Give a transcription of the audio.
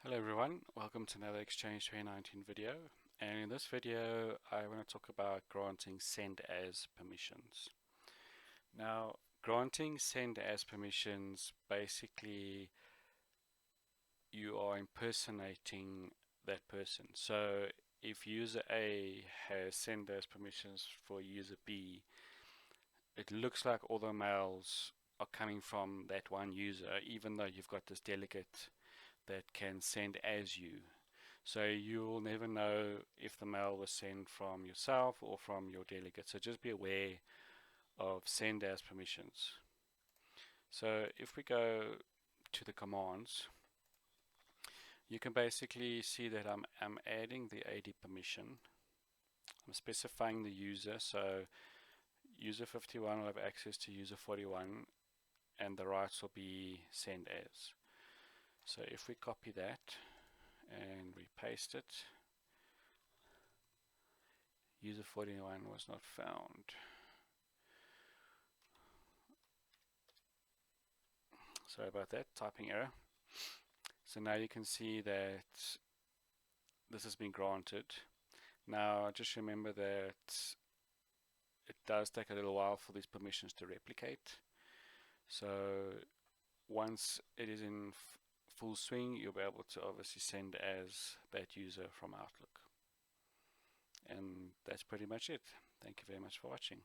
Hello everyone, welcome to another Exchange 2019 video, and in this video I want to talk about granting send as permissions. Now, granting send as permissions, basically you are impersonating that person. So if user A has send as permissions for user B, it looks like all the mails are coming from that one user, even though you've got this delegate that can send as you. So you will never know if the mail was sent from yourself or from your delegate. So just be aware of send as permissions. So if we go to the commands, you can basically see that I'm adding the AD permission. I'm specifying the user. So user 51 will have access to user 41 and the rights will be send as. So if we copy that and we paste it, user 41 was not found. Sorry about that, typing error. So now you can see that this has been granted. Now just remember that it does take a little while for these permissions to replicate. So once it is in full swing, you'll be able to obviously send as that user from Outlook. And that's pretty much it. Thank you very much for watching.